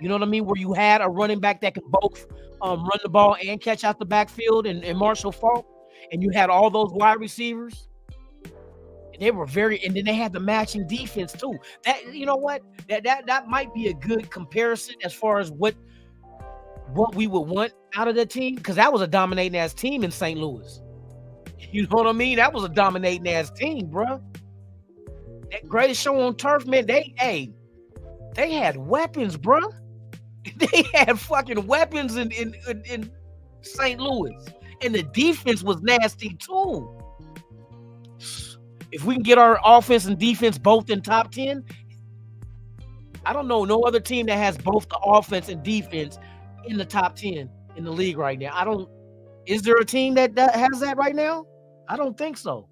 You know what I mean? Where you had a running back that could both run the ball and catch out the backfield and Marshall Faulk. And you had all those wide receivers. They were and then they had the matching defense too. That, you know what? That might be a good comparison as far as what we would want out of the team, because that was a dominating ass team in St. Louis. You know what I mean? That was a dominating ass team, bro. That Greatest Show on Turf, man. They had weapons, bro. They had fucking weapons in St. Louis, and the defense was nasty too. If we can get our offense and defense both in top 10, I don't know no other team that has both the offense and defense in the top 10 in the league right now. Is there a team that has that right now? I don't think so.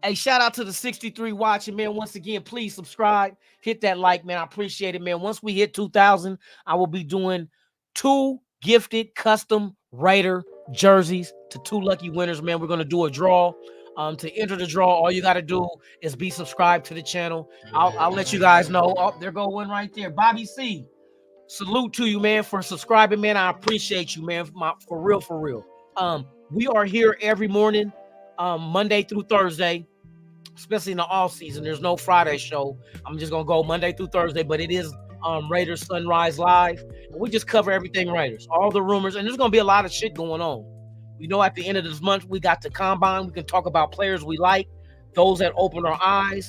Hey, shout out to the 63 watching, man. Once again, please subscribe, hit that like, man. I appreciate it, man. Once we hit 2,000, I will be doing 2 gifted custom Raider jerseys to 2 lucky winners, man. We're gonna do a draw. To enter the draw, all you got to do is be subscribed to the channel. I'll let you guys know. Oh, there go one right there, Bobby C. Salute to you, man, for subscribing, man. I appreciate you, man. For real, for real. We are here every morning, Monday through Thursday, especially in the off season. There's no Friday show. I'm just gonna go Monday through Thursday, but it is Raiders Sunrise Live. And we just cover everything Raiders, all the rumors, and there's gonna be a lot of shit going on. We know at the end of this month we got the combine. We can talk about players we like, those that open our eyes,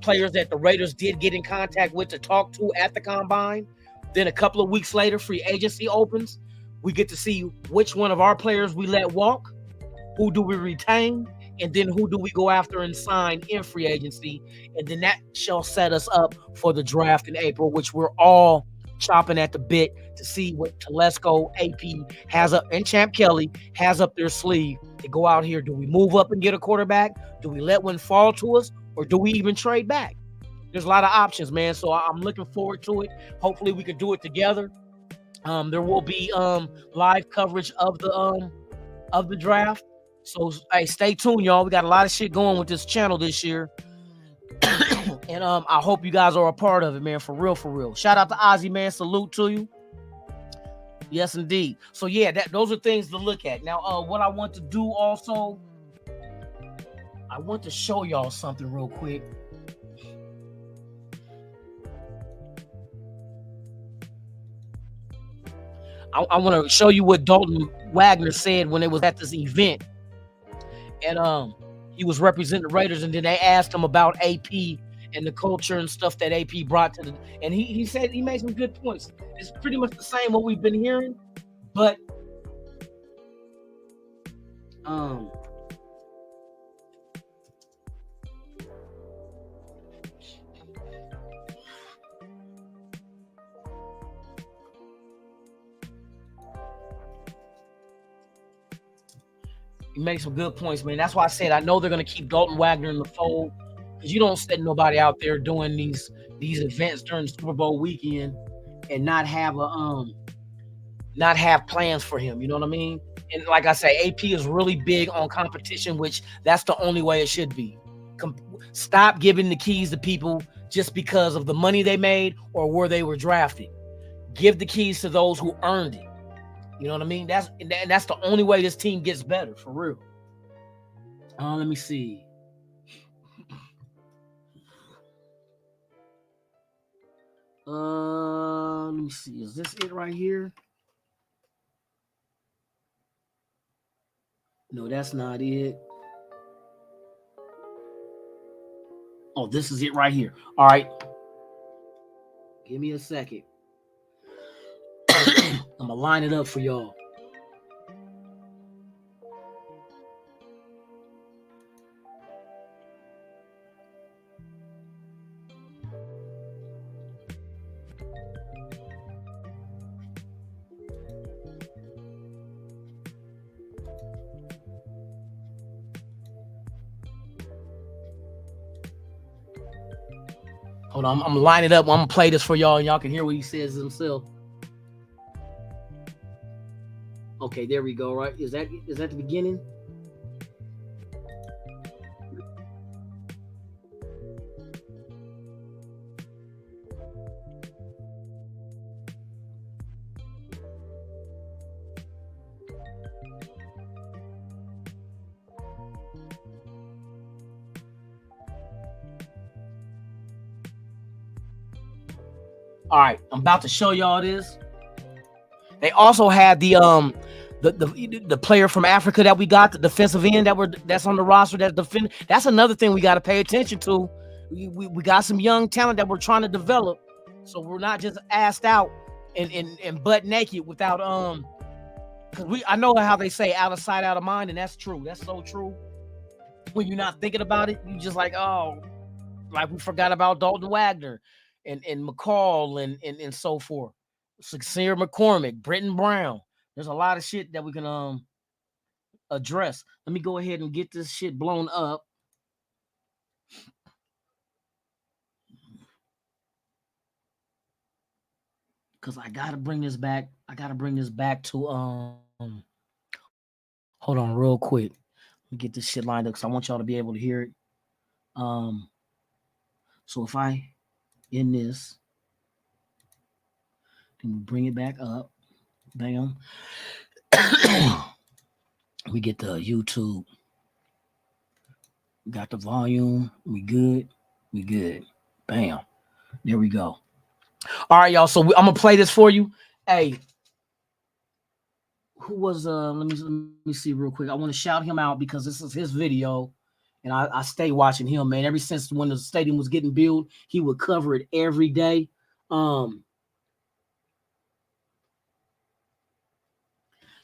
players that the Raiders did get in contact with to talk to at the combine. Then a couple of weeks later, free agency opens. We get to see which one of our players we let walk, who do we retain, and then who do we go after and sign in free agency. And then that shall set us up for the draft in April, which we're all chopping at the bit to see what Telesco, AP has up, and Champ Kelly has up their sleeve to go out here. Do we move up and get a quarterback? Do we let one fall to us? Or do we even trade back? There's a lot of options, man. So I'm looking forward to it. Hopefully we can do it together. There will be live coverage of the draft. So hey, stay tuned, y'all. We got a lot of shit going with this channel this year. And I hope you guys are a part of it, man. For real, for real. Shout out to Ozzy, man. Salute to you. Yes, indeed. So yeah, those are things to look at. Now, what I want to do also, I want to show y'all something real quick. I want to show you what Dalton Wagner said when it was at this event. And he was representing the Raiders, and then they asked him about AP and the culture and stuff that AP brought to the. And he said he made some good points. It's pretty much the same what we've been hearing, but he made some good points, man. That's why I said I know they're gonna keep Dalton Wagner in the fold, because you don't send nobody out there doing these events during Super Bowl weekend and not have plans for him. You know what I mean? And like I say, AP is really big on competition, which that's the only way it should be. Stop giving the keys to people just because of the money they made or where they were drafted. Give the keys to those who earned it. You know what I mean? That's the only way this team gets better, for real. Let me see. Let me see. Is this it right here? No, that's not it. Oh, this is it right here. All right. Give me a second. I'm gonna line it up for y'all. Hold on, I'm gonna line it up. I'm gonna play this for y'all, and y'all can hear what he says himself. Okay, there we go. Right? Is that the beginning? All right, I'm about to show y'all this. They also had the player from Africa that we got, the defensive end that's on the roster that's defend. That's another thing we got to pay attention to. We got some young talent that we're trying to develop, so we're not just asked out and butt naked without because I know how they say out of sight, out of mind, and that's true. That's so true. When you're not thinking about it, you just like, oh, like we forgot about Dalton Wagner and McCall and so forth. Sincere McCormick, Britton Brown. There's a lot of shit that we can address. Let me go ahead and get this shit blown up. because I gotta bring this back. I gotta bring this back to hold on real quick. Let me get this shit lined up because I want y'all to be able to hear it. Um, so if I in this, then we bring it back up. Bam. We get the YouTube. We got the volume. We good. We good. Bam. There we go. All right, y'all. So I'm gonna play this for you. Hey, who was let me see real quick. I want to shout him out because this is his video, and I stay watching him, man. Ever since when the stadium was getting built, he would cover it every day.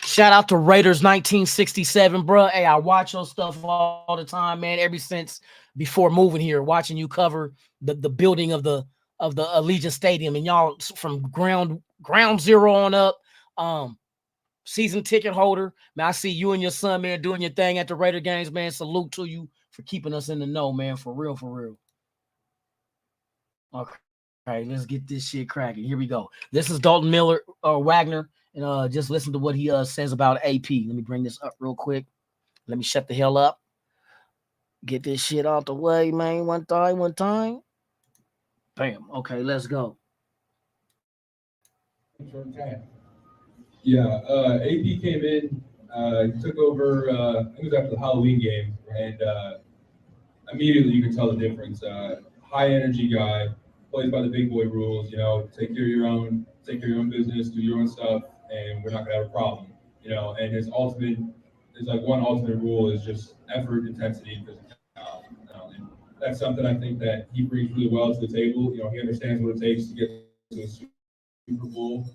Shout out to Raiders 1967, bro. Hey, I watch your stuff all the time, man. Ever since before moving here, watching you cover the building of the Allegiant Stadium, and y'all from ground zero on up. Season ticket holder, man. I see you and your son, man, doing your thing at the Raider games, man. Salute to you for keeping us in the know, man. For real, for real. Okay, let's get this shit cracking. Here we go. This is Dalton Miller or Wagner. And just listen to what he says about AP. Let me bring this up real quick. Let me shut the hell up. Get this shit out the way, man. One time. Bam. Okay, let's go. Yeah, AP came in, he took over, it was after the Halloween game, and immediately you could tell the difference. High energy guy, plays by the big boy rules, take care of your own business, do your own stuff, and we're not gonna have a problem, and there's like one ultimate rule is just effort, intensity, and physicality, and that's something I think that he brings really well to the table. He understands what it takes to get to a Super Bowl.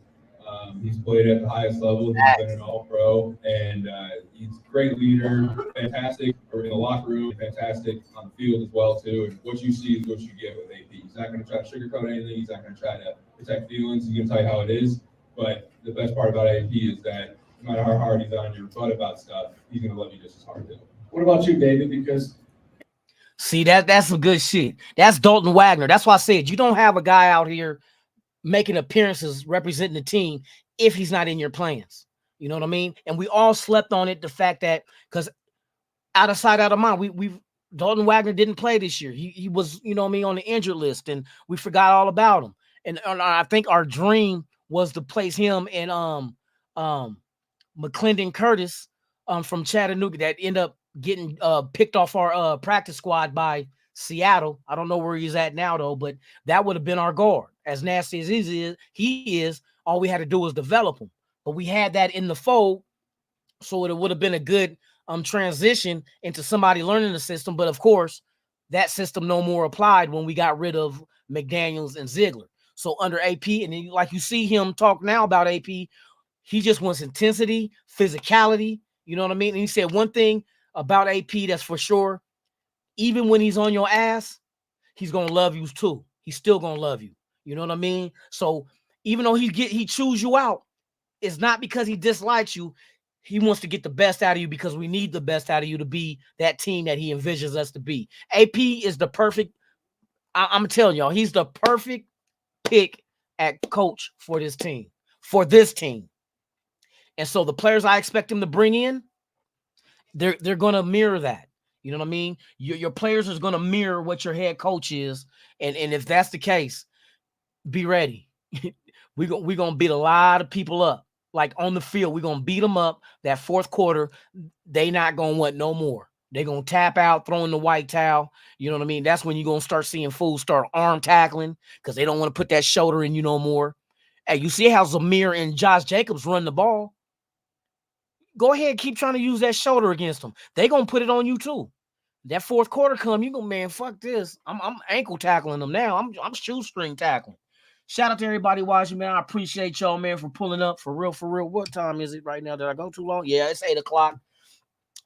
He's played at the highest level. He's been an All-Pro, and he's a great leader, fantastic in the locker room, fantastic on the field as well too. And what you see is what you get with AP. He's not going to try to sugarcoat anything. He's not going to try to protect feelings. He's going to tell you how it is. But the best part about AP is that no matter how hard he's on your butt about stuff, he's going to love you just as hard too. What about you, David? Because see that's some good shit. That's Dalton Wagner. That's why I said you don't have a guy out here making appearances representing the team if he's not in your plans. You know what I mean? And we all slept on it, the fact that because out of sight, out of mind, we've Dalton Wagner didn't play this year. He was, on the injured list, and we forgot all about him. And I think our dream was to place him in McClendon Curtis from Chattanooga that ended up getting picked off our practice squad by Seattle. I don't know where he's at now though, but that would have been our guard. As nasty as he is, all we had to do was develop him. But we had that in the fold, so it would have been a good transition into somebody learning the system. But of course, that system no more applied when we got rid of McDaniels and Ziegler. So under AP, and then, like you see him talk now about AP, he just wants intensity, physicality. You know what I mean? And he said one thing about AP that's for sure. Even when he's on your ass, he's gonna love you too. He's still gonna love you. You know what I mean? So even though he chews you out, it's not because he dislikes you. He wants to get the best out of you because we need the best out of you to be that team that he envisions us to be. AP is the perfect. I'm telling y'all, he's the perfect pick at coach for this team. And so the players I expect him to bring in, they're gonna mirror that. You know what I mean? Your players is going to mirror what your head coach is. And if that's the case, be ready. We're going to beat a lot of people up. Like on the field, we're going to beat them up. That fourth quarter, they not going to want no more. They're going to tap out, throwing the white towel. You know what I mean? That's when you're going to start seeing fools start arm tackling because they don't want to put that shoulder in you no more. Hey, you see how Zamir and Josh Jacobs run the ball? Go ahead, keep trying to use that shoulder against them. They're going to put it on you too. That fourth quarter come, you go, man, fuck this. I'm ankle tackling them now. I'm shoestring tackling. Shout out to everybody watching, man. I appreciate y'all, man, for pulling up. For real, for real. What time is it right now? Did I go too long? Yeah, it's 8 o'clock.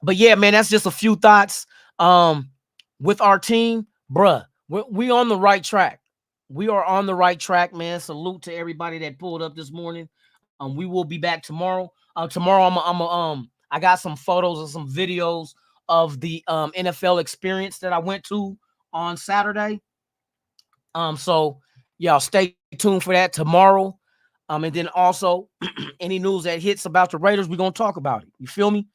But yeah, man, that's just a few thoughts with our team. Bruh, we on the right track. We are on the right track, man. Salute to everybody that pulled up this morning. We will be back tomorrow. Tomorrow, I got some photos and some videos of the NFL experience that I went to on Saturday. So y'all stay tuned for that tomorrow. And then also any news that hits about the Raiders, we're gonna talk about it. You feel me?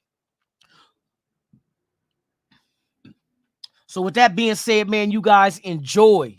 So with that being said, man, you guys enjoy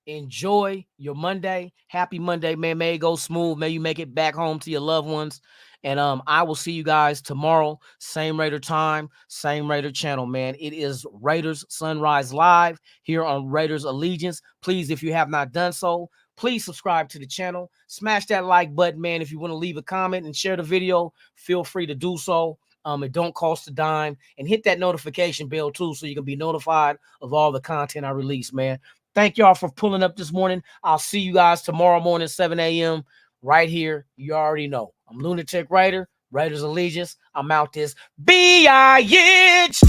your Monday. Happy Monday, man. May it go smooth. May you make it back home to your loved ones. And I will see you guys tomorrow. Same Raider time, same Raider channel, man. It is Raiders Sunrise Live here on Raiders Allegiance. Please, if you have not done so, please subscribe to the channel. Smash that like button, man. If you want to leave a comment and share the video, feel free to do so. It don't cost a dime. And hit that notification bell, too, so you can be notified of all the content I release, man. Thank y'all for pulling up this morning. I'll see you guys tomorrow morning, 7 a.m. right here. You already know. I'm Lunatic Raider, Raiders Allegiance. I'm out this B-I-H.